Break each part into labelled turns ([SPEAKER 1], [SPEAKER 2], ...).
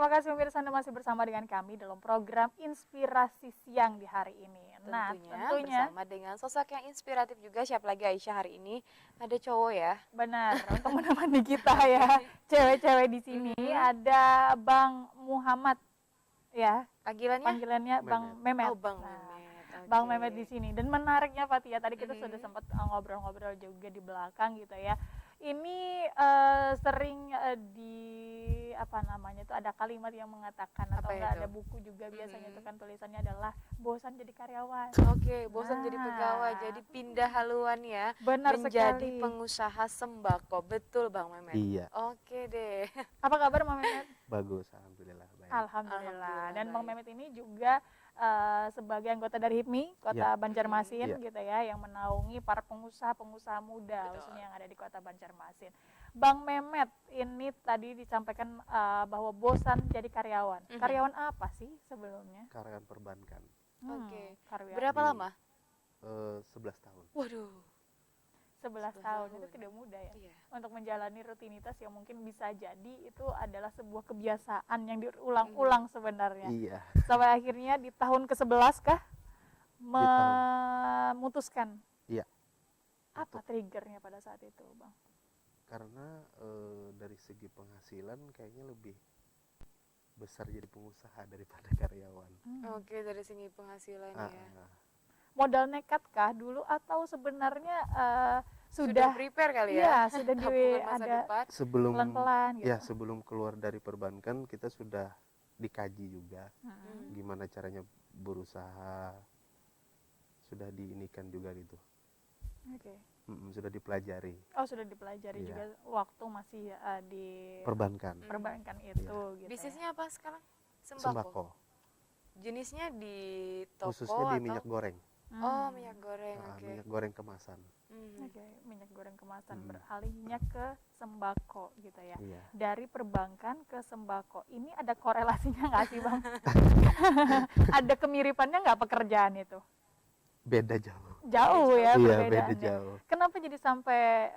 [SPEAKER 1] terima kasih pemirsa Anda masih bersama dengan kami dalam program Inspirasi Siang di hari ini.
[SPEAKER 2] Tentunya bersama dengan sosok yang inspiratif juga. Siapa lagi Aisyah hari ini? Ada cowok ya?
[SPEAKER 1] Benar, untuk menemani kita ya, cewek-cewek di sini ada Bang Muhammad ya. Panggilannya Bang Memet.
[SPEAKER 2] Oh, Bang Memet. Okay.
[SPEAKER 1] Bang Memet di sini. Dan menariknya Fatia, tadi kita sudah sempat ngobrol-ngobrol juga di belakang gitu ya. Ini sering itu ada kalimat yang mengatakan atau enggak ada buku juga biasanya itu kan tulisannya adalah bosan jadi karyawan.
[SPEAKER 2] Oke, bosan jadi pegawai, jadi pindah haluan ya.
[SPEAKER 1] Benar
[SPEAKER 2] menjadi
[SPEAKER 1] sekali.
[SPEAKER 2] Pengusaha sembako. Betul Bang Memet.
[SPEAKER 3] Iya.
[SPEAKER 2] Oke deh.
[SPEAKER 1] Apa kabar Bang Memet?
[SPEAKER 3] Bagus, alhamdulillah baik.
[SPEAKER 1] Alhamdulillah. Dan Bang Memet ini juga sebagai anggota dari HIPMI Kota Banjarmasin gitu ya, yang menaungi para pengusaha-pengusaha muda khususnya yang ada di Kota Banjarmasin. Bang Memet ini tadi disampaikan bahwa bosan jadi karyawan. Karyawan apa sih sebelumnya?
[SPEAKER 3] Karyawan perbankan.
[SPEAKER 2] Oke.
[SPEAKER 1] Karyawan.
[SPEAKER 2] Berapa lama?
[SPEAKER 3] 11 tahun.
[SPEAKER 2] Waduh.
[SPEAKER 1] 11 tahun itu tidak mudah ya.
[SPEAKER 2] Iya.
[SPEAKER 1] Untuk menjalani rutinitas yang mungkin bisa jadi itu adalah sebuah kebiasaan yang diulang-ulang sebenarnya.
[SPEAKER 3] Iya.
[SPEAKER 1] Sampai akhirnya di tahun ke-11 kah memutuskan.
[SPEAKER 3] Iya.
[SPEAKER 1] Apa triggernya pada saat itu, Bang?
[SPEAKER 3] Karena dari segi penghasilan kayaknya lebih besar jadi pengusaha daripada karyawan.
[SPEAKER 2] Oke, dari segi penghasilan ya.
[SPEAKER 1] Modal nekat kah dulu atau sebenarnya
[SPEAKER 2] sudah prepare kali ya?
[SPEAKER 1] Iya, sudah ada
[SPEAKER 3] sebelum
[SPEAKER 1] pelan-pelan gitu.
[SPEAKER 3] Ya, sebelum keluar dari perbankan kita sudah dikaji juga gimana caranya berusaha, sudah diinikan juga gitu.
[SPEAKER 1] Oke.
[SPEAKER 3] Sudah dipelajari.
[SPEAKER 1] Oh, sudah dipelajari juga waktu masih di
[SPEAKER 3] perbankan
[SPEAKER 1] itu gitu.
[SPEAKER 2] Bisnisnya apa sekarang?
[SPEAKER 3] Sembako.
[SPEAKER 2] Jenisnya di toko
[SPEAKER 3] khususnya di
[SPEAKER 2] atau?
[SPEAKER 3] minyak goreng.
[SPEAKER 2] Oh, minyak goreng. Oke.
[SPEAKER 3] Minyak goreng kemasan.
[SPEAKER 1] Oke, minyak goreng kemasan, beralihnya ke sembako gitu ya.
[SPEAKER 3] Iya.
[SPEAKER 1] Dari perbankan ke sembako. Ini ada korelasinya nggak sih, Bang? Ada kemiripannya nggak pekerjaan itu?
[SPEAKER 3] Beda jauh.
[SPEAKER 1] Jauh ya
[SPEAKER 3] Iya,
[SPEAKER 1] perbedaannya.
[SPEAKER 3] beda jauh.
[SPEAKER 1] Kenapa jadi sampai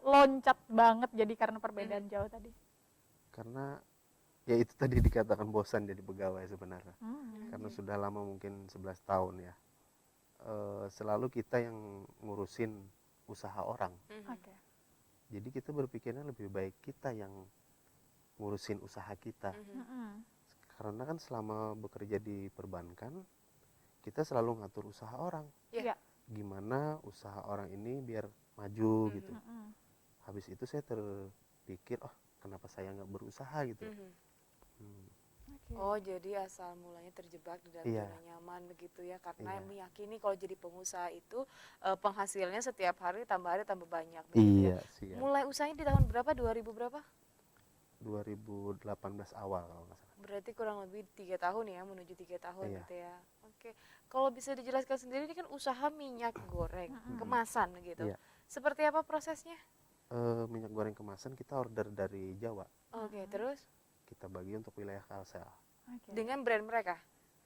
[SPEAKER 1] loncat banget jadi karena perbedaan jauh tadi?
[SPEAKER 3] Karena ya itu tadi dikatakan bosan jadi pegawai sebenarnya. Karena sudah lama, mungkin 11 tahun ya. Selalu kita yang ngurusin usaha orang.
[SPEAKER 1] Oke.
[SPEAKER 3] Jadi kita berpikirnya lebih baik kita yang ngurusin usaha kita. Karena kan selama bekerja di perbankan kita selalu ngatur usaha orang.
[SPEAKER 1] Iya.
[SPEAKER 3] Gimana usaha orang ini biar maju gitu. Habis itu saya terpikir, oh kenapa saya nggak berusaha gitu.
[SPEAKER 2] Oh, jadi asal mulanya terjebak di dalam zona nyaman begitu ya, karena meyakini kalau jadi pengusaha itu penghasilannya setiap hari tambah banyak.
[SPEAKER 3] Iya,
[SPEAKER 2] ya. Mulai usahanya di tahun berapa? 2000 berapa?
[SPEAKER 3] 2018 awal kalau nggak salah.
[SPEAKER 2] Berarti kurang lebih 3 tahun ya, menuju 3 tahun gitu ya. Oke, kalau bisa dijelaskan sendiri, ini kan usaha minyak goreng kemasan gitu. Seperti apa prosesnya?
[SPEAKER 3] Minyak goreng kemasan kita order dari Jawa.
[SPEAKER 2] Oke, terus?
[SPEAKER 3] Kita bagi untuk wilayah Kalsel.
[SPEAKER 2] Dengan brand mereka?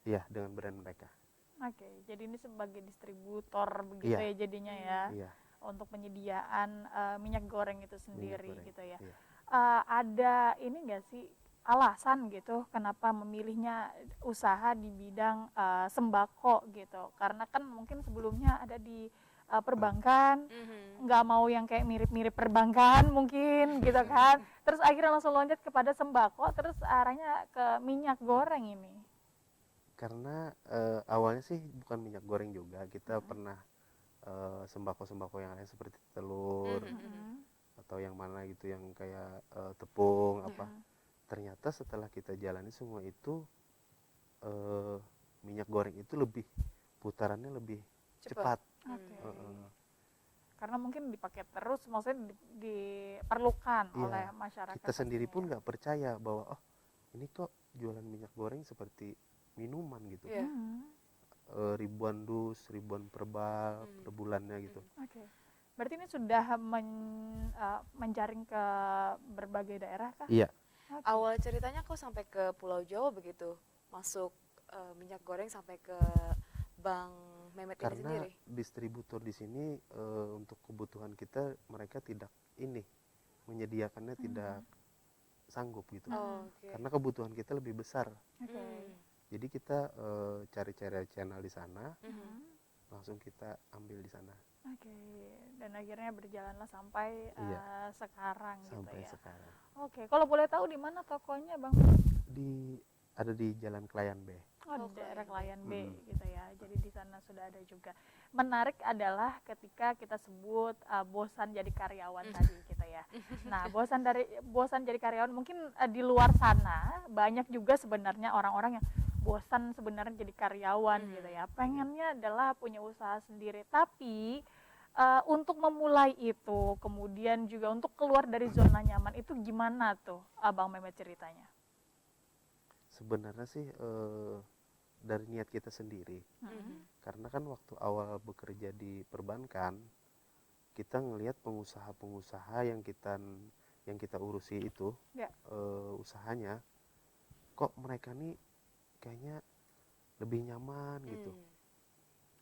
[SPEAKER 3] Iya, dengan brand mereka.
[SPEAKER 1] Oke, jadi ini sebagai distributor begitu ya jadinya ya. Untuk penyediaan minyak goreng itu sendiri gitu ya. Ada ini enggak sih alasan gitu kenapa memilihnya usaha di bidang sembako gitu? Karena kan mungkin sebelumnya ada di perbankan, nggak mau yang kayak mirip-mirip perbankan mungkin gitu kan, terus akhirnya langsung loncat kepada sembako, terus arahnya ke minyak goreng ini.
[SPEAKER 3] Karena awalnya sih bukan minyak goreng juga, kita pernah sembako-sembako yang lain seperti telur atau yang mana gitu, yang kayak tepung apa. Ternyata setelah kita jalani semua itu minyak goreng itu lebih putarannya lebih cepat.
[SPEAKER 1] Karena mungkin dipakai terus, maksudnya diperlukan oleh masyarakat.
[SPEAKER 3] Kita sendiri pun nggak percaya bahwa oh ini kok jualan minyak goreng seperti minuman gitu. Ribuan dus, ribuan per bulannya gitu.
[SPEAKER 1] Berarti ini sudah menjaring ke berbagai daerah kah?
[SPEAKER 3] Iya.
[SPEAKER 2] Awal ceritanya kok sampai ke Pulau Jawa begitu, masuk minyak goreng sampai ke Bang Memet ini sendiri?
[SPEAKER 3] Karena distributor di sini untuk kebutuhan kita, mereka tidak menyediakannya tidak sanggup gitu.
[SPEAKER 2] Oke.
[SPEAKER 3] Karena kebutuhan kita lebih besar.
[SPEAKER 1] Oke.
[SPEAKER 3] Jadi kita cari-cari channel di sana,
[SPEAKER 1] Mhm.
[SPEAKER 3] langsung kita ambil di sana
[SPEAKER 1] Oke, dan akhirnya berjalanlah sampai
[SPEAKER 3] Iya.
[SPEAKER 1] sekarang gitu
[SPEAKER 3] sampai
[SPEAKER 1] ya.
[SPEAKER 3] sekarang.
[SPEAKER 1] Oke, kalau boleh tahu di mana tokonya Bang?
[SPEAKER 3] Ada di Jalan Kelayan B.
[SPEAKER 1] Oh,
[SPEAKER 2] Oh,
[SPEAKER 1] di daerah
[SPEAKER 2] Kelayan
[SPEAKER 1] Kelayan B gitu ya. Jadi di sana sudah ada juga. Menarik adalah ketika kita sebut bosan jadi karyawan tadi gitu ya. Nah, bosan jadi karyawan mungkin di luar sana banyak juga sebenarnya orang-orang yang bosan sebenarnya jadi karyawan gitu ya. Pengennya adalah punya usaha sendiri, tapi untuk memulai itu, kemudian juga untuk keluar dari zona nyaman itu gimana tuh, Bang Mehmet ceritanya?
[SPEAKER 3] Sebenarnya sih dari niat kita sendiri. Karena kan waktu awal bekerja di perbankan, kita ngelihat pengusaha-pengusaha yang kita urusi itu,
[SPEAKER 1] Ya.
[SPEAKER 3] usahanya, kok mereka nih kayaknya lebih nyaman gitu.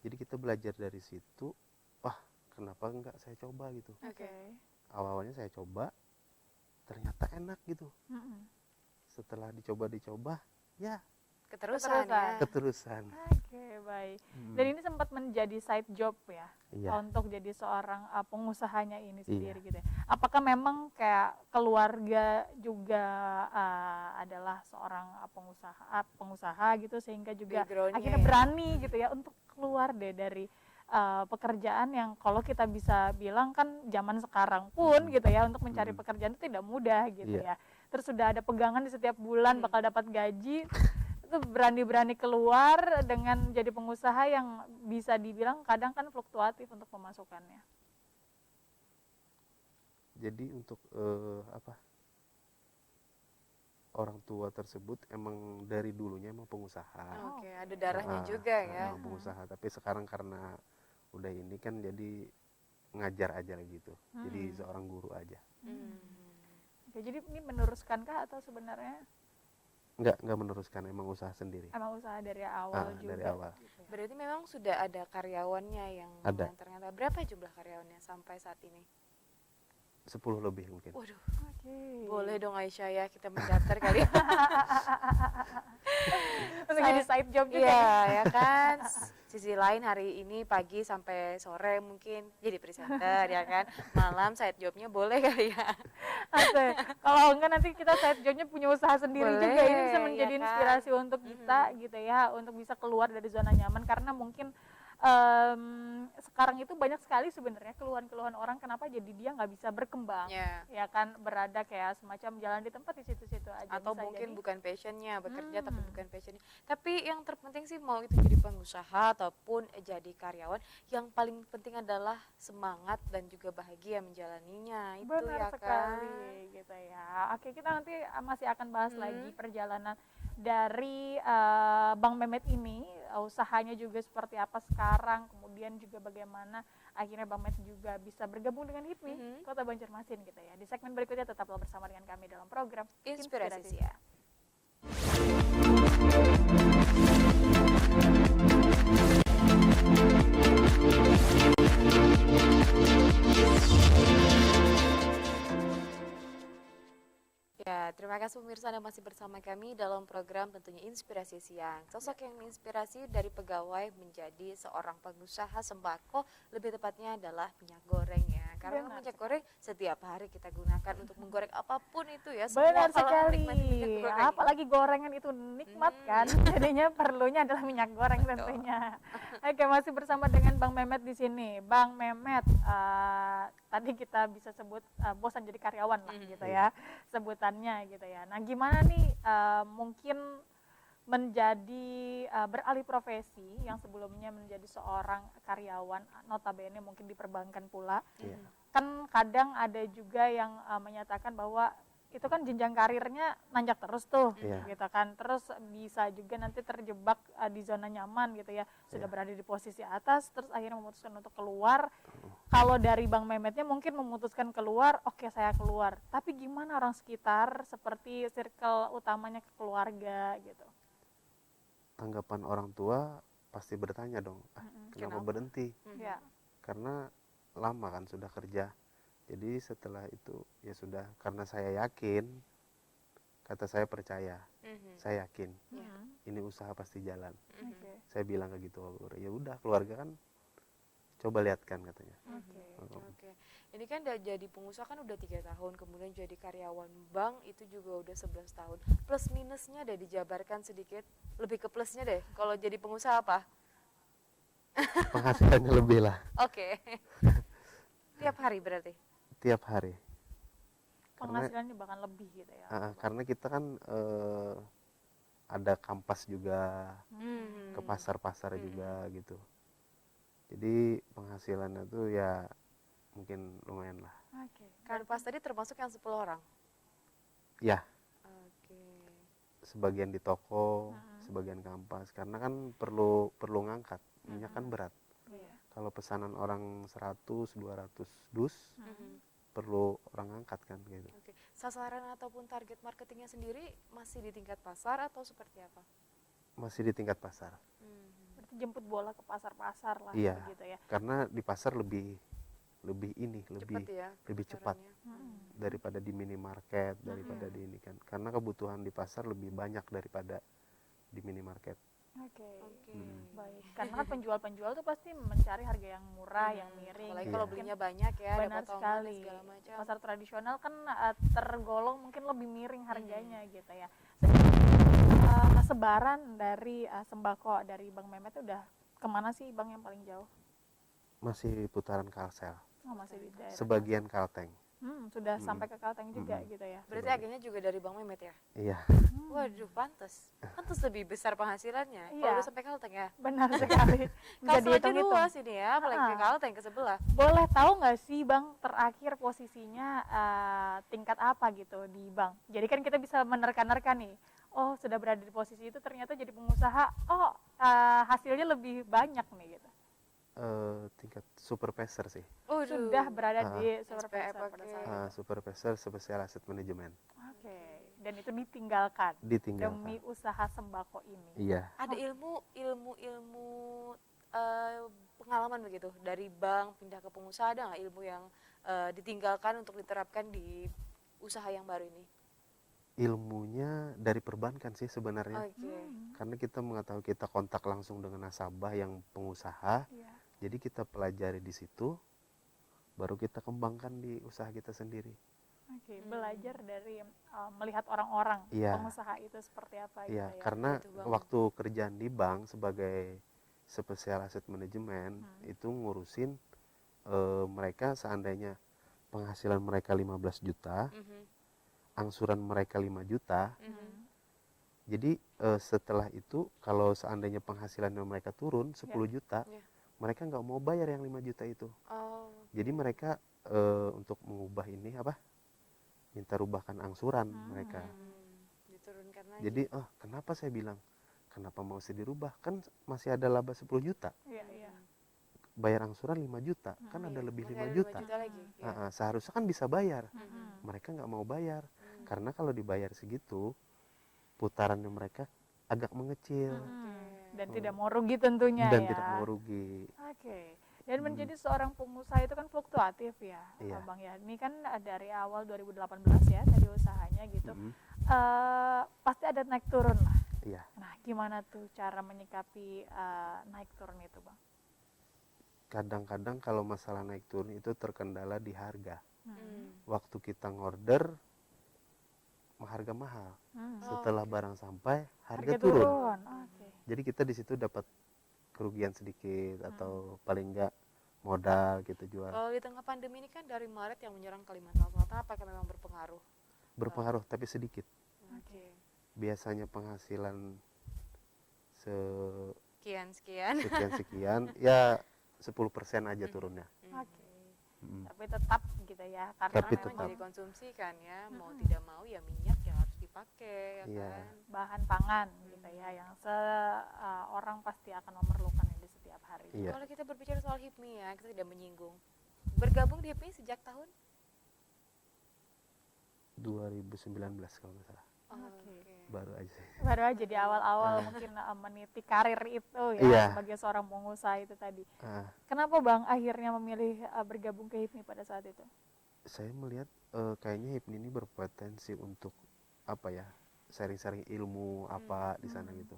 [SPEAKER 3] Jadi kita belajar dari situ, wah kenapa enggak saya coba gitu.
[SPEAKER 1] Oke.
[SPEAKER 3] Awalnya saya coba, ternyata enak gitu. Setelah dicoba, ya
[SPEAKER 2] Keterusan ya.
[SPEAKER 3] keterusan.
[SPEAKER 1] Oke, baik. Dan ini sempat menjadi side job ya,
[SPEAKER 3] Iya.
[SPEAKER 1] untuk jadi seorang pengusahanya ini sendiri
[SPEAKER 3] Iya.
[SPEAKER 1] gitu ya. Apakah memang kayak keluarga juga adalah seorang pengusaha gitu sehingga juga
[SPEAKER 2] Background-nya
[SPEAKER 1] akhirnya
[SPEAKER 2] ya.
[SPEAKER 1] berani gitu ya untuk keluar deh dari pekerjaan yang kalau kita bisa bilang kan zaman sekarang pun gitu ya untuk mencari pekerjaan itu tidak mudah gitu
[SPEAKER 3] Iya.
[SPEAKER 1] ya. Terus sudah ada pegangan di setiap bulan bakal dapat gaji, itu berani-berani keluar dengan jadi pengusaha yang bisa dibilang kadang kan fluktuatif untuk pemasukannya.
[SPEAKER 3] Jadi untuk orang tua tersebut emang dari dulunya emang pengusaha.
[SPEAKER 2] Oke, ada darahnya juga ya.
[SPEAKER 3] Emang pengusaha, tapi sekarang karena udah ini kan jadi ngajar aja gitu. Jadi seorang guru aja.
[SPEAKER 1] Oke, jadi ini meneruskankah atau sebenarnya
[SPEAKER 3] Enggak meneruskan, emang usaha sendiri.
[SPEAKER 1] emang usaha dari awal juga?
[SPEAKER 3] Dari awal.
[SPEAKER 1] Gitu ya?
[SPEAKER 2] Berarti memang sudah ada karyawannya yang
[SPEAKER 3] Ada.
[SPEAKER 2] ternyata. Berapa jumlah karyawannya sampai saat ini?
[SPEAKER 3] 10 lebih mungkin.
[SPEAKER 2] Waduh,
[SPEAKER 1] Oke.
[SPEAKER 2] boleh dong Aisyah ya kita mendaftar kali.
[SPEAKER 1] Untuk jadi side job juga.
[SPEAKER 2] Iya, ya kan. Sisi lain hari ini pagi sampai sore mungkin jadi presenter ya kan. Malam side jobnya boleh kali ya.
[SPEAKER 1] Oke, kalau enggak nanti kita side jobnya punya usaha sendiri
[SPEAKER 2] Boleh,
[SPEAKER 1] juga. Ini bisa
[SPEAKER 2] ya
[SPEAKER 1] menjadi
[SPEAKER 2] kan?
[SPEAKER 1] inspirasi untuk kita gitu ya, untuk bisa keluar dari zona nyaman karena mungkin sekarang itu banyak sekali sebenarnya keluhan-keluhan orang kenapa jadi dia nggak bisa berkembang,
[SPEAKER 2] Ya.
[SPEAKER 1] ya kan, berada kayak semacam jalan di tempat di situ-situ aja.
[SPEAKER 2] Atau
[SPEAKER 1] bisa
[SPEAKER 2] mungkin
[SPEAKER 1] jadi.
[SPEAKER 2] bukan passionnya bekerja tapi bukan passionnya. Tapi yang terpenting sih mau itu jadi pengusaha ataupun jadi karyawan, yang paling penting adalah semangat dan juga bahagia menjalaninya. Itu
[SPEAKER 1] Benar
[SPEAKER 2] ya
[SPEAKER 1] sekali
[SPEAKER 2] kan.
[SPEAKER 1] gitu ya. Oke, kita nanti masih akan bahas lagi perjalanan dari Bang Mehmet ini, usahanya juga seperti apa sekarang, kemudian juga bagaimana akhirnya Bang Mehmet juga bisa bergabung dengan HIPMI Kota Banjarmasin gitu ya. Di segmen berikutnya tetaplah bersama dengan kami dalam program
[SPEAKER 2] Inspirasi
[SPEAKER 1] Inspirasi.
[SPEAKER 2] Siang. Ya, terima kasih pemirsa Anda masih bersama kami dalam program tentunya Inspirasi Siang. Sosok yang menginspirasi dari pegawai menjadi seorang pengusaha sembako, lebih tepatnya adalah minyak goreng ya. Karena
[SPEAKER 1] Benar
[SPEAKER 2] minyak goreng setiap hari kita gunakan untuk menggoreng apapun itu ya.
[SPEAKER 1] Benar
[SPEAKER 2] Semua kalau
[SPEAKER 1] sekali.
[SPEAKER 2] menikmati minyak goreng.
[SPEAKER 1] Apalagi gorengan itu nikmat kan. Jadinya perlunya adalah minyak goreng tentunya. Oke, masih bersama dengan Bang Mehmet di sini. Bang Mehmet, tadi kita bisa sebut bosan jadi karyawan lah gitu ya, sebutannya gitu ya. Nah, gimana nih mungkin menjadi beralih profesi yang sebelumnya menjadi seorang karyawan, notabene mungkin di perbankan pula. Kan kadang ada juga yang menyatakan bahwa itu kan jenjang karirnya nanjak terus tuh, gitu kan. Terus bisa juga nanti terjebak di zona nyaman gitu ya, sudah berada di posisi atas, terus akhirnya memutuskan untuk keluar. Kalau dari Bang Mehmetnya mungkin memutuskan keluar, oke saya keluar. Tapi gimana orang sekitar, seperti circle utamanya ke keluarga gitu?
[SPEAKER 3] Tanggapan orang tua pasti bertanya dong, kenapa berhenti?
[SPEAKER 1] Ya.
[SPEAKER 3] Karena lama kan sudah kerja. Jadi setelah itu ya sudah, karena saya yakin kata saya percaya, saya yakin
[SPEAKER 1] Mhm.
[SPEAKER 3] ini usaha pasti jalan.
[SPEAKER 1] Oke.
[SPEAKER 3] Saya bilang kayak gitu, ya udah keluarga kan coba lihat kan katanya.
[SPEAKER 1] Oke.
[SPEAKER 2] Oke, ini kan udah jadi pengusaha kan udah 3 tahun, kemudian jadi karyawan bank itu juga udah 11 tahun. Plus minusnya deh dijabarkan sedikit, lebih ke plusnya deh. Kalau jadi pengusaha apa?
[SPEAKER 3] Penghasilannya lebih lah
[SPEAKER 2] Oke. Tiap hari berarti.
[SPEAKER 3] tiap hari. Karena
[SPEAKER 1] Penghasilannya bahkan lebih gitu ya.
[SPEAKER 3] karena kita kan ada kampas juga, ke pasar-pasar juga gitu. Jadi penghasilannya tuh ya mungkin lumayan lah.
[SPEAKER 1] Oke.
[SPEAKER 2] Kan pas tadi termasuk yang 10 orang.
[SPEAKER 3] Ya,
[SPEAKER 2] Oke.
[SPEAKER 3] sebagian di toko, sebagian kampas. Karena kan perlu ngangkat. Minyak kan berat.
[SPEAKER 1] Iya.
[SPEAKER 3] Kalau pesanan orang 100, 200 dus, perlu orang angkat kan gitu.
[SPEAKER 2] Oke. Sasaran ataupun target marketingnya sendiri masih di tingkat pasar atau seperti apa?
[SPEAKER 3] Masih di tingkat pasar.
[SPEAKER 1] Berarti jemput bola ke pasar-pasar lah
[SPEAKER 3] Iya.
[SPEAKER 1] begitu ya.
[SPEAKER 3] Karena di pasar lebih
[SPEAKER 2] Cepat ya.
[SPEAKER 3] lebih cepat
[SPEAKER 2] caranya.
[SPEAKER 3] daripada di minimarket, daripada di ini kan. Karena kebutuhan di pasar lebih banyak daripada di minimarket.
[SPEAKER 1] Oke.
[SPEAKER 2] Oke.
[SPEAKER 1] Baik. Karena kan penjual-penjual tuh pasti mencari harga yang murah, yang miring.
[SPEAKER 2] Apalagi
[SPEAKER 3] Iya.
[SPEAKER 2] kalau belinya banyak ya, ada
[SPEAKER 1] Benar
[SPEAKER 2] potongan
[SPEAKER 1] sekali.
[SPEAKER 2] segala macam.
[SPEAKER 1] Pasar tradisional kan tergolong mungkin lebih miring harganya gitu ya. Sebaran dari sembako dari Bang Mehmet udah kemana sih Bang yang paling jauh?
[SPEAKER 3] Masih putaran Kalsel.
[SPEAKER 1] Oh, masih di daerah.
[SPEAKER 3] Sebagian Kalteng.
[SPEAKER 1] Sudah sampai ke Kalteng juga gitu ya.
[SPEAKER 2] Berarti agennya juga dari Bang Mehmet ya?
[SPEAKER 3] Iya.
[SPEAKER 2] Waduh, pantes. Pantes lebih besar penghasilannya.
[SPEAKER 1] Iya.
[SPEAKER 2] Kalau udah sampai Kalteng ya.
[SPEAKER 1] Benar sekali. Bisa
[SPEAKER 2] Kalsel aja
[SPEAKER 1] dihitung-hitung.
[SPEAKER 2] luas ini ya, apalagi ke Kalteng ke sebelah.
[SPEAKER 1] Boleh tahu nggak sih Bang terakhir posisinya tingkat apa gitu di Bank? Jadi kan kita bisa menerka-nerka nih. Oh, sudah berada di posisi itu ternyata jadi pengusaha. Oh, hasilnya lebih banyak nih gitu.
[SPEAKER 3] Tingkat supervisor sih.
[SPEAKER 1] Sudah berada di
[SPEAKER 2] SPF,
[SPEAKER 1] supervisor pada
[SPEAKER 2] oke.
[SPEAKER 1] saat itu.
[SPEAKER 3] Supervisor Special Asset Management.
[SPEAKER 1] Oke. Dan itu ditinggalkan
[SPEAKER 3] Ditinggalkan.
[SPEAKER 1] demi usaha sembako ini.
[SPEAKER 3] Iya.
[SPEAKER 2] Ada ilmu pengalaman begitu dari bank pindah ke pengusaha, ada nggak ilmu yang ditinggalkan untuk diterapkan di usaha yang baru ini?
[SPEAKER 3] Ilmunya dari perbankan sih sebenarnya.
[SPEAKER 2] Oke.
[SPEAKER 3] Karena kita mengetahui kita kontak langsung dengan nasabah yang pengusaha.
[SPEAKER 1] Iya.
[SPEAKER 3] Jadi kita pelajari di situ, baru kita kembangkan di usaha kita sendiri.
[SPEAKER 1] Oke, belajar dari melihat orang-orang
[SPEAKER 3] Iya.
[SPEAKER 1] pengusaha itu seperti apa gitu
[SPEAKER 3] Iya,
[SPEAKER 1] ya.
[SPEAKER 3] karena
[SPEAKER 2] Betul banget.
[SPEAKER 3] waktu kerjaan di bank sebagai Special Asset Management itu ngurusin mereka seandainya penghasilan mereka 15 juta, angsuran mereka 5 juta. Jadi setelah itu kalau seandainya penghasilan mereka turun 10 juta,
[SPEAKER 2] Iya.
[SPEAKER 3] mereka nggak mau bayar yang 5 juta itu.
[SPEAKER 2] Oh.
[SPEAKER 3] Jadi mereka untuk mengubah ini minta rubahkan angsuran mereka.
[SPEAKER 2] Diturunkan lagi.
[SPEAKER 3] Jadi kenapa saya bilang kenapa mau dirubah, kan masih ada laba 10 juta,
[SPEAKER 1] Iya, iya.
[SPEAKER 3] bayar angsuran 5 juta, kan ada lebih
[SPEAKER 2] Masih
[SPEAKER 3] 5
[SPEAKER 2] ada
[SPEAKER 3] juta.
[SPEAKER 2] 5 juta lagi. Ya.
[SPEAKER 3] Seharusnya kan bisa bayar, mereka nggak mau bayar, karena kalau dibayar segitu putarannya mereka agak mengecil
[SPEAKER 1] Dan tidak mau rugi tentunya
[SPEAKER 3] dan
[SPEAKER 1] ya.
[SPEAKER 3] tidak mau rugi.
[SPEAKER 1] Oke. Dan menjadi seorang pengusaha itu kan fluktuatif ya,
[SPEAKER 3] Iya.
[SPEAKER 1] Bang ya. Ini kan dari awal 2018 ya tadi usahanya gitu. Pasti ada naik turun lah.
[SPEAKER 3] Iya.
[SPEAKER 1] Nah, gimana tuh cara menyikapi naik turun itu, Bang?
[SPEAKER 3] Kadang-kadang kalau masalah naik turun itu terkendala di harga.
[SPEAKER 2] Hmm.
[SPEAKER 3] Waktu kita ngorder harga mahal, setelah barang sampai harga turun.
[SPEAKER 1] Oke.
[SPEAKER 3] Jadi kita di situ dapat kerugian sedikit atau paling enggak modal kita jual.
[SPEAKER 2] Kalau di tengah pandemi ini kan dari Maret yang menyerang Kalimantan Selatan, apakah memang berpengaruh?
[SPEAKER 3] Berpengaruh tapi sedikit.
[SPEAKER 1] Oke.
[SPEAKER 3] Biasanya penghasilan
[SPEAKER 2] Sekian.
[SPEAKER 3] sekian ya 10% aja turunnya.
[SPEAKER 1] Oke. Tapi tetap gitu ya, karena
[SPEAKER 3] Tapi
[SPEAKER 2] Memang
[SPEAKER 3] tetap.
[SPEAKER 2] jadi konsumsi kan ya, mau tidak mau ya minyak yang harus dipakai ya
[SPEAKER 3] Iya.
[SPEAKER 2] kan.
[SPEAKER 1] bahan pangan gitu ya, yang orang pasti akan memerlukan di setiap hari.
[SPEAKER 3] Iya.
[SPEAKER 2] Kalau kita berbicara soal HIPMI ya, kita tidak menyinggung. Bergabung di HIPMI sejak tahun?
[SPEAKER 3] 2019 kalau nggak salah.
[SPEAKER 1] Oke.
[SPEAKER 3] Baru aja sih.
[SPEAKER 1] Baru aja di awal-awal mungkin meniti karir itu ya,
[SPEAKER 3] Iya.
[SPEAKER 1] sebagai seorang pengusaha itu tadi.
[SPEAKER 3] Ah,
[SPEAKER 1] Kenapa Bang akhirnya memilih bergabung ke HIPMI pada saat itu?
[SPEAKER 3] saya melihat kayaknya HIPMI ini berpotensi untuk apa ya? sharing-sharing ilmu apa di sana gitu,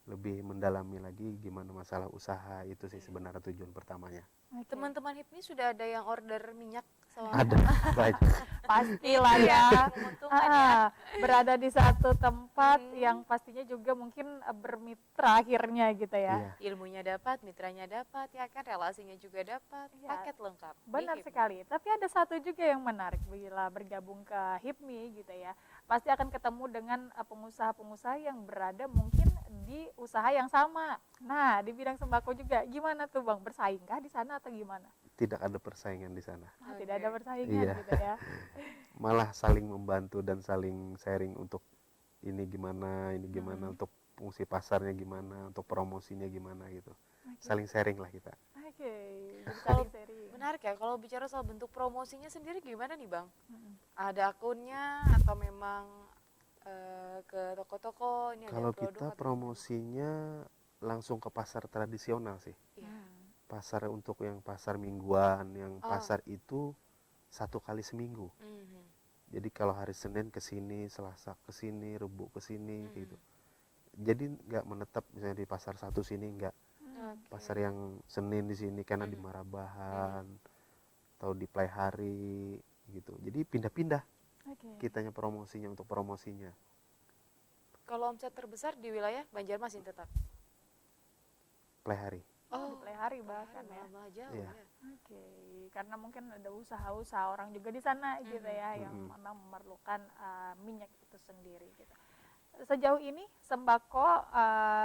[SPEAKER 3] lebih mendalami lagi gimana masalah usaha itu sih sebenarnya tujuan pertamanya.
[SPEAKER 1] Oke.
[SPEAKER 2] Teman-teman HIPMI sudah ada yang order minyak sama
[SPEAKER 3] Ada banyak.
[SPEAKER 1] Pastilah ya.
[SPEAKER 2] menguntungkan ya.
[SPEAKER 1] Berada di satu tempat yang pastinya juga mungkin bermitra akhirnya gitu ya.
[SPEAKER 3] Iya.
[SPEAKER 2] Ilmunya dapat, mitranya dapat, ya kan, relasinya juga dapat,
[SPEAKER 1] Iya.
[SPEAKER 2] paket lengkap. di
[SPEAKER 1] Benar
[SPEAKER 2] HIPMI.
[SPEAKER 1] sekali. Tapi ada satu juga yang menarik bila bergabung ke HIPMI gitu ya. Pasti akan ketemu dengan pengusaha-pengusaha yang berada mungkin di usaha yang sama. Nah, di bidang sembako juga. Gimana tuh Bang? Bersaingkah di sana atau gimana?
[SPEAKER 3] Tidak ada persaingan di sana,
[SPEAKER 1] Tidak ada persaingan
[SPEAKER 3] Iya.
[SPEAKER 1] gitu ya.
[SPEAKER 3] malah saling membantu dan saling sharing untuk ini gimana untuk fungsi pasarnya gimana, untuk promosinya gimana gitu. Saling sharing lah kita.
[SPEAKER 1] Oke,
[SPEAKER 2] Kalau
[SPEAKER 1] seri-seri.
[SPEAKER 2] menarik ya, kalau bicara soal bentuk promosinya sendiri gimana nih Bang?
[SPEAKER 1] Mm-mm.
[SPEAKER 2] Ada akunnya atau memang ke toko-toko ini ada
[SPEAKER 3] Kalau
[SPEAKER 2] produk
[SPEAKER 3] kita
[SPEAKER 2] atau
[SPEAKER 3] promosinya langsung ke pasar tradisional sih.
[SPEAKER 2] gimana? Iya.
[SPEAKER 3] Pasar untuk yang pasar mingguan, yang
[SPEAKER 2] Oh.
[SPEAKER 3] pasar itu 1 kali seminggu.
[SPEAKER 2] Mhm.
[SPEAKER 3] Jadi kalau hari Senin ke sini, Selasa ke sini, Rebu ke sini
[SPEAKER 2] Mhm.
[SPEAKER 3] gitu. Jadi nggak menetap misalnya di pasar satu sini, nggak.
[SPEAKER 2] Oke.
[SPEAKER 3] Pasar yang Senin di sini karena di
[SPEAKER 2] Mhm.
[SPEAKER 3] Marabahan atau di Playhari gitu. Jadi pindah-pindah
[SPEAKER 1] Oke.
[SPEAKER 3] kitanya promosinya untuk promosinya.
[SPEAKER 2] Kalau omset terbesar di wilayah Banjarmasin tetap.
[SPEAKER 3] Playhari.
[SPEAKER 1] Di Playhari bahkan ya.
[SPEAKER 2] malah jauh
[SPEAKER 3] Iya.
[SPEAKER 2] ya.
[SPEAKER 1] Oke, karena mungkin ada usaha-usaha orang juga di sana gitu ya, yang memang memerlukan minyak itu sendiri gitu. Sejauh ini sembako,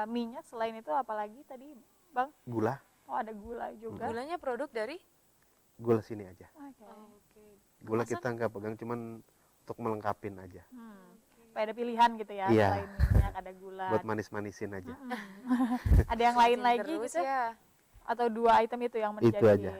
[SPEAKER 1] minyak, selain itu apalagi tadi Bang?
[SPEAKER 3] Gula,
[SPEAKER 1] Oh ada gula juga.
[SPEAKER 2] Gulanya produk dari?
[SPEAKER 3] gula sini aja.
[SPEAKER 1] Oke.
[SPEAKER 2] Oke.
[SPEAKER 3] Gula
[SPEAKER 2] Kemasan?
[SPEAKER 3] kita nggak pegang, cuman untuk melengkapin aja.
[SPEAKER 1] Supaya ada pilihan gitu ya,
[SPEAKER 3] Iya.
[SPEAKER 1] selain minyak ada gula.
[SPEAKER 3] Buat manis-manisin aja.
[SPEAKER 1] Ada yang lain
[SPEAKER 2] Sajian
[SPEAKER 1] lagi
[SPEAKER 2] terus
[SPEAKER 1] gitu?
[SPEAKER 2] ya.
[SPEAKER 1] Atau 2 item itu yang
[SPEAKER 3] Itu
[SPEAKER 1] menjadi
[SPEAKER 3] aja.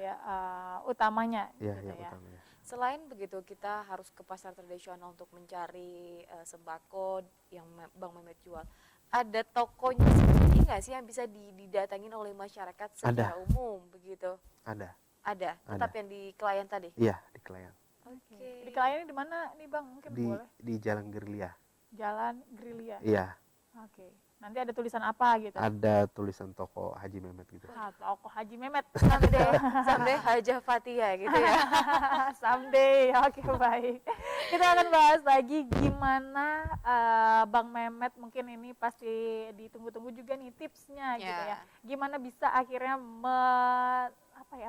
[SPEAKER 1] utamanya
[SPEAKER 3] Iya,
[SPEAKER 1] gitu
[SPEAKER 3] yang
[SPEAKER 1] ya.
[SPEAKER 3] utamanya.
[SPEAKER 2] Selain begitu kita harus ke pasar tradisional untuk mencari sembako yang Bang Mehmet jual. Ada tokonya sendiri nggak sih yang bisa didatangin oleh masyarakat secara umum begitu?
[SPEAKER 3] Ada.
[SPEAKER 2] Ada. Tetap yang di klien tadi.
[SPEAKER 3] Iya, di Klayan.
[SPEAKER 2] Oke.
[SPEAKER 1] Di kliennya di mana nih Bang? Mungkin
[SPEAKER 3] Di
[SPEAKER 1] boleh.
[SPEAKER 3] di Jalan Gerlia.
[SPEAKER 1] Jalan Grilia.
[SPEAKER 3] Iya,
[SPEAKER 1] Oke. Nanti ada tulisan apa gitu?
[SPEAKER 3] ada tulisan toko Haji Mehmet gitu.
[SPEAKER 1] Toko Haji Mehmet.
[SPEAKER 2] Sampai Hajah Fathia gitu ya.
[SPEAKER 1] Someday. Oke, baik. Kita akan bahas lagi gimana Bang Mehmet, mungkin ini pasti ditunggu-tunggu juga nih tipsnya gitu ya. Gimana bisa akhirnya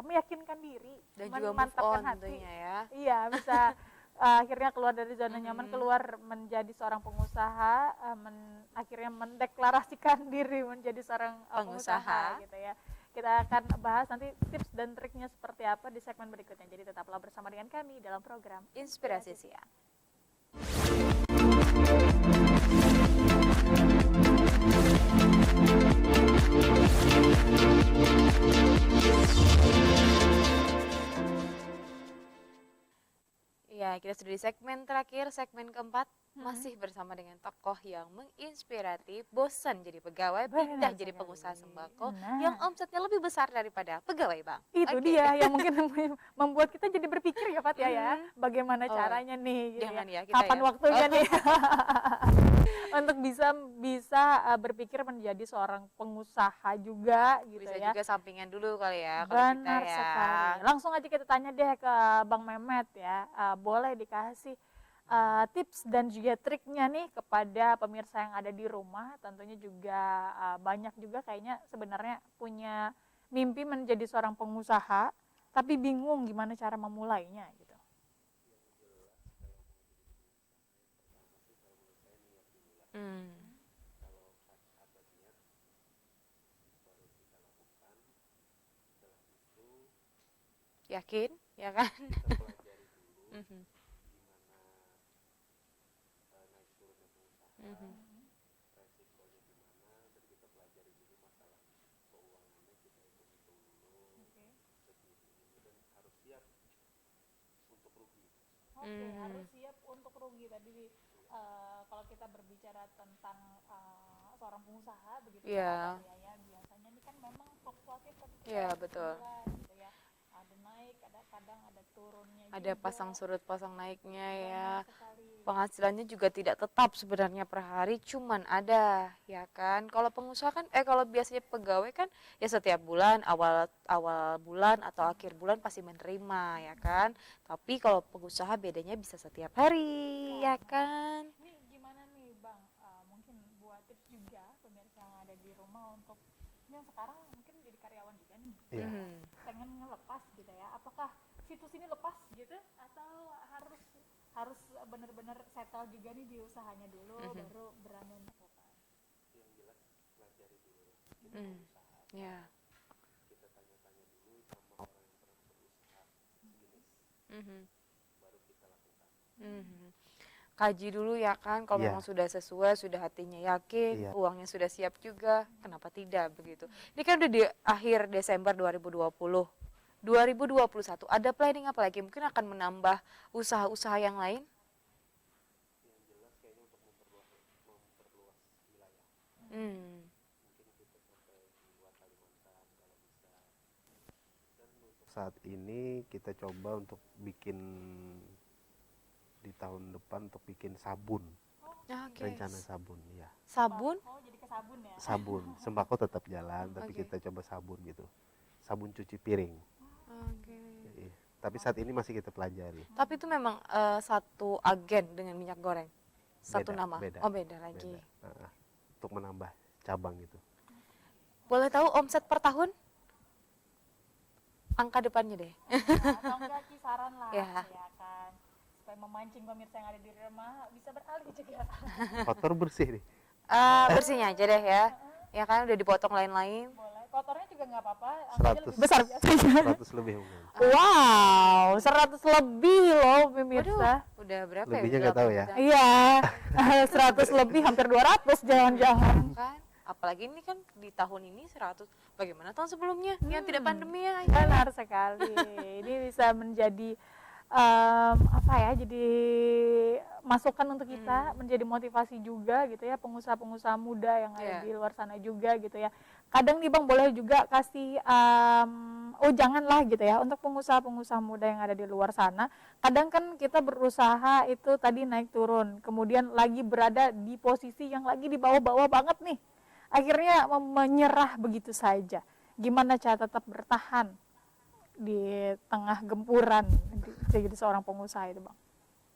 [SPEAKER 1] meyakinkan diri,
[SPEAKER 2] Dan juga move
[SPEAKER 1] memantapkan
[SPEAKER 2] on
[SPEAKER 1] hati.
[SPEAKER 2] tentunya ya.
[SPEAKER 1] Iya, bisa akhirnya keluar dari zona nyaman, keluar menjadi seorang pengusaha, akhirnya mendeklarasikan diri menjadi seorang pengusaha gitu ya. Kita akan bahas nanti tips dan triknya seperti apa di segmen berikutnya. Jadi tetaplah bersama dengan kami dalam program
[SPEAKER 2] Inspirasi Siang. Ya, kita sudah di segmen terakhir, segmen keempat. Masih bersama dengan tokoh yang menginspiratif, bosan jadi pegawai, pindah jadi pengusaha sembako, yang omsetnya lebih besar daripada pegawai Bang.
[SPEAKER 1] Itu
[SPEAKER 2] Oke.
[SPEAKER 1] dia yang mungkin membuat kita jadi berpikir ya Pat ya, bagaimana
[SPEAKER 2] Oh,
[SPEAKER 1] caranya nih gitu
[SPEAKER 2] jangan
[SPEAKER 1] ya.
[SPEAKER 2] ya, kita
[SPEAKER 1] Kapan
[SPEAKER 2] ya.
[SPEAKER 1] waktunya nih untuk bisa berpikir menjadi seorang pengusaha juga gitu
[SPEAKER 2] Bisa
[SPEAKER 1] ya.
[SPEAKER 2] juga sampingan dulu kali ya kalau kita
[SPEAKER 1] Benar
[SPEAKER 2] ya.
[SPEAKER 1] sekali. Langsung aja kita tanya deh ke Bang Mehmet ya. Boleh dikasih tips dan juga triknya nih kepada pemirsa yang ada di rumah. Tentunya juga banyak juga kayaknya sebenarnya punya mimpi menjadi seorang pengusaha, tapi bingung gimana cara memulainya gitu.
[SPEAKER 2] Yakin, ya kan? Mhm. Mhm.
[SPEAKER 1] Oke, harus siap untuk rugi. Tadi kalau kita berbicara tentang seorang pengusaha begitu
[SPEAKER 2] Iya.
[SPEAKER 1] ya, biasanya ini kan memang fluktuatif ketika
[SPEAKER 2] Iya, betul.
[SPEAKER 1] bulan, gitu ya. Ada naik, ada kadang ada turunnya
[SPEAKER 2] Ada
[SPEAKER 1] juga.
[SPEAKER 2] pasang surut pasang naiknya ya.
[SPEAKER 1] Banyak sekali.
[SPEAKER 2] Penghasilannya juga tidak tetap sebenarnya per hari, cuman ada ya kan. Kalau pengusaha kan kalau biasanya pegawai kan ya setiap bulan awal awal bulan atau akhir bulan pasti menerima ya kan. Tapi kalau pengusaha bedanya bisa setiap hari ya kan.
[SPEAKER 1] Ini gimana nih Bang, mungkin buat tips juga pemirsa yang ada di rumah untuk yang sekarang mungkin jadi karyawan juga nih,
[SPEAKER 3] Iya.
[SPEAKER 1] pengen ngelepas gitu ya, apakah situs ini lepas gitu atau harus harus benar-benar settle juga nih di usahanya dulu baru berani melakukan.
[SPEAKER 2] Ya. Mhm. Mhm. Kaji dulu ya kan, kalau
[SPEAKER 3] Iya.
[SPEAKER 2] memang sudah sesuai, sudah hatinya yakin,
[SPEAKER 3] Iya.
[SPEAKER 2] uangnya sudah siap juga, kenapa tidak begitu. Ini kan udah di akhir Desember 2020. 2021 ada planning apa lagi? Mungkin akan menambah usaha-usaha yang lain? Hmm.
[SPEAKER 3] Saat ini kita coba untuk bikin di tahun depan untuk bikin sabun.
[SPEAKER 2] Oke.
[SPEAKER 3] Rencana sabun ya.
[SPEAKER 2] Sabun?
[SPEAKER 1] Oh jadi ke sabun ya.
[SPEAKER 3] Sabun, sembako tetap jalan tapi
[SPEAKER 2] Oke.
[SPEAKER 3] kita coba sabun gitu. Sabun cuci piring.
[SPEAKER 2] Oke.
[SPEAKER 3] Iya. Tapi saat ini masih kita pelajari.
[SPEAKER 2] Tapi itu memang satu agen dengan minyak goreng? Satu
[SPEAKER 3] Beda,
[SPEAKER 2] nama?
[SPEAKER 3] beda,
[SPEAKER 2] Oh beda lagi.
[SPEAKER 3] Beda. Untuk menambah cabang gitu.
[SPEAKER 2] Boleh tahu omset per tahun? Angka depannya deh.
[SPEAKER 1] Atau enggak kisaran lah
[SPEAKER 2] Ya.
[SPEAKER 1] ya kan, supaya memancing pemirsa yang ada di rumah bisa beralih juga.
[SPEAKER 3] Kotor bersih nih.
[SPEAKER 2] Bersihnya aja deh ya. Ya kan udah dipotong lain-lain.
[SPEAKER 1] Boleh, kotornya juga nggak apa-apa, angkanya
[SPEAKER 3] 100.
[SPEAKER 1] lebih besar biasanya.
[SPEAKER 3] 100 lebih mungkin.
[SPEAKER 1] Wow, 100 lebih loh pemirsa.
[SPEAKER 2] Udah berapa
[SPEAKER 3] Lebihnya
[SPEAKER 2] ya?
[SPEAKER 3] nggak tahu ya.
[SPEAKER 1] Iya, 100 lebih, hampir 200 jangan-jangan.
[SPEAKER 2] Kan? Apalagi ini kan di tahun ini 100. Bagaimana tahun sebelumnya yang tidak pandemi ya?
[SPEAKER 1] Benar sekali. Ini bisa menjadi apa ya? Jadi masukan untuk kita, menjadi motivasi juga gitu ya, pengusaha-pengusaha muda yang ada
[SPEAKER 2] Iya.
[SPEAKER 1] di luar sana juga gitu ya. Kadang nih Bang boleh juga kasih oh janganlah gitu ya, untuk pengusaha-pengusaha muda yang ada di luar sana. Kadang kan kita berusaha itu tadi naik turun, kemudian lagi berada di posisi yang lagi di bawah-bawah banget nih. Akhirnya menyerah begitu saja. Gimana cara tetap bertahan di tengah gempuran jadi seorang pengusaha itu Bang?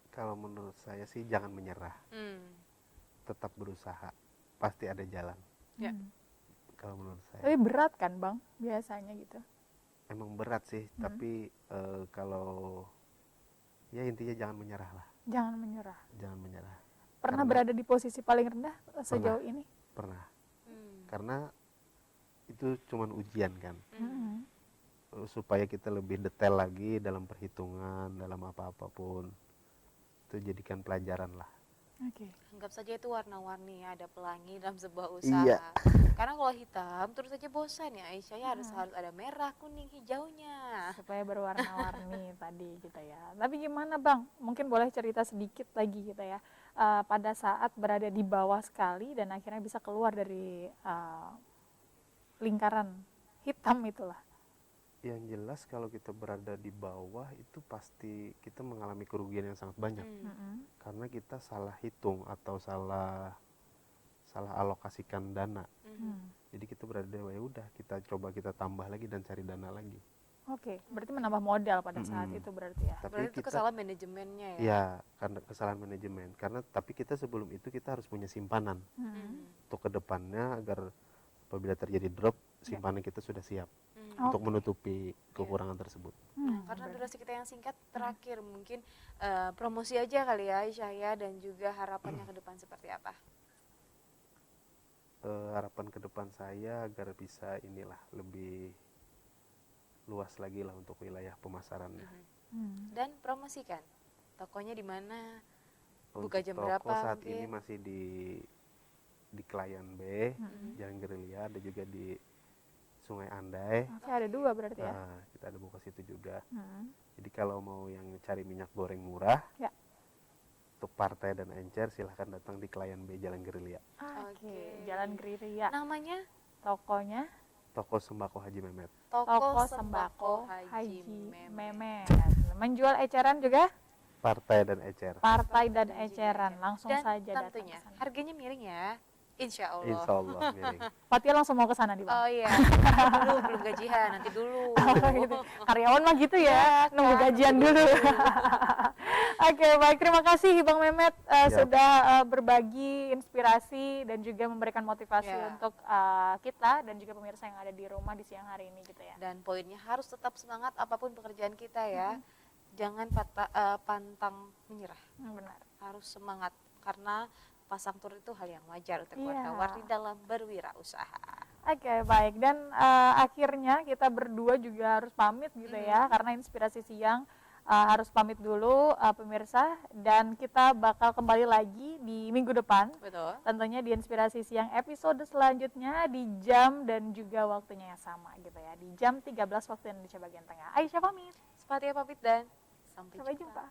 [SPEAKER 3] Kalau menurut saya sih jangan menyerah. Tetap berusaha. Pasti ada jalan.
[SPEAKER 2] Ya.
[SPEAKER 3] Kalau menurut saya.
[SPEAKER 1] Tapi berat kan Bang biasanya gitu?
[SPEAKER 3] Emang berat sih, tapi kalau ya intinya jangan menyerah lah.
[SPEAKER 1] Jangan menyerah.
[SPEAKER 3] Jangan menyerah.
[SPEAKER 1] Pernah
[SPEAKER 3] Karena-
[SPEAKER 1] berada di posisi paling rendah sejauh ini?
[SPEAKER 3] Pernah. Karena itu cuman ujian kan. Supaya kita lebih detail lagi dalam perhitungan, dalam apa-apapun. Itu jadikan pelajaran lah.
[SPEAKER 1] Oke.
[SPEAKER 2] Anggap saja itu warna-warni, ada pelangi dalam sebuah usaha.
[SPEAKER 3] Iya.
[SPEAKER 2] Karena kalau hitam terus saja bosan ya Aisyah ya, harus ada merah, kuning, hijaunya.
[SPEAKER 1] Supaya berwarna-warni tadi gitu ya. Tapi gimana Bang? Mungkin boleh cerita sedikit lagi gitu ya. Pada saat berada di bawah sekali dan akhirnya bisa keluar dari lingkaran hitam itulah.
[SPEAKER 3] Yang jelas kalau kita berada di bawah itu pasti kita mengalami kerugian yang sangat banyak. Karena kita salah hitung atau salah alokasikan dana. Jadi kita berada ya udah kita coba kita tambah lagi dan cari dana lagi.
[SPEAKER 1] Oke, berarti menambah modal pada saat itu berarti ya.
[SPEAKER 3] Tapi
[SPEAKER 2] Berarti itu
[SPEAKER 3] kita
[SPEAKER 2] kesalahan manajemennya ya.
[SPEAKER 3] ya karena kesalahan manajemen. Tapi kita sebelum itu kita harus punya simpanan untuk kedepannya agar apabila terjadi drop simpanan kita sudah siap untuk menutupi kekurangan tersebut.
[SPEAKER 2] Karena durasi kita yang singkat, terakhir mungkin promosi aja kali ya Aisyah ya, dan juga harapannya ke depan seperti apa?
[SPEAKER 3] Harapan ke depan saya agar bisa inilah lebih luas lagi lah untuk wilayah pemasarannya.
[SPEAKER 2] Dan promosikan tokonya di mana,
[SPEAKER 3] Untuk
[SPEAKER 2] buka jam
[SPEAKER 3] toko
[SPEAKER 2] berapa
[SPEAKER 3] saat
[SPEAKER 2] mungkin?
[SPEAKER 3] ini masih di Klien B, Jalan Gerilya, ada juga di Sungai Andai.
[SPEAKER 1] Oke, ada dua berarti ya.
[SPEAKER 3] Nah, kita ada buka situ juga.
[SPEAKER 1] Hmm.
[SPEAKER 3] Jadi kalau mau yang cari minyak goreng murah,
[SPEAKER 1] Ya.
[SPEAKER 3] untuk partai dan encer silahkan datang di Klien B Jalan Gerilya.
[SPEAKER 1] Oke, Jalan Gerilya.
[SPEAKER 2] Namanya
[SPEAKER 1] Tokonya
[SPEAKER 3] Toko Sembako Haji Mehmet.
[SPEAKER 2] Toko Sembako Haji Mehmet.
[SPEAKER 1] Menjual eceran juga?
[SPEAKER 3] Partai dan ecer.
[SPEAKER 1] Partai dan eceran, langsung
[SPEAKER 2] Dan
[SPEAKER 1] saja datang ke
[SPEAKER 2] tentunya
[SPEAKER 1] sana.
[SPEAKER 2] harganya miring ya, insya Allah.
[SPEAKER 3] Insya Allah miring.
[SPEAKER 1] Fatia langsung mau ke sana nih, Bang.
[SPEAKER 2] Oh iya, nanti dulu belum gajian, nanti dulu.
[SPEAKER 1] Gitu. Karyawan mah gitu ya, nunggu
[SPEAKER 2] kan,
[SPEAKER 1] gajian
[SPEAKER 2] nunggu
[SPEAKER 1] dulu. Oke, baik, terima kasih Bang Mehmet sudah berbagi inspirasi dan juga memberikan motivasi
[SPEAKER 2] Ya.
[SPEAKER 1] untuk kita dan juga pemirsa yang ada di rumah di siang hari ini gitu ya.
[SPEAKER 2] Dan poinnya harus tetap semangat apapun pekerjaan kita ya. Jangan pantang menyerah.
[SPEAKER 1] Benar.
[SPEAKER 2] Harus semangat karena pasang turun itu hal yang wajar untuk
[SPEAKER 1] Iya.
[SPEAKER 2] warna-warni dalam berwirausaha.
[SPEAKER 1] Oke, baik. Dan akhirnya kita berdua juga harus pamit gitu ya, karena inspirasi siang harus pamit dulu pemirsa, dan kita bakal kembali lagi di minggu depan.
[SPEAKER 2] Betul.
[SPEAKER 1] Tentunya di Inspirasi Siang episode selanjutnya di jam dan juga waktunya yang sama gitu ya, di jam 13 waktu Indonesia bagian tengah. Aisyah pamit.
[SPEAKER 2] Fatia pamit dan sampai
[SPEAKER 1] Sampai
[SPEAKER 2] jumpa.
[SPEAKER 1] jumpa.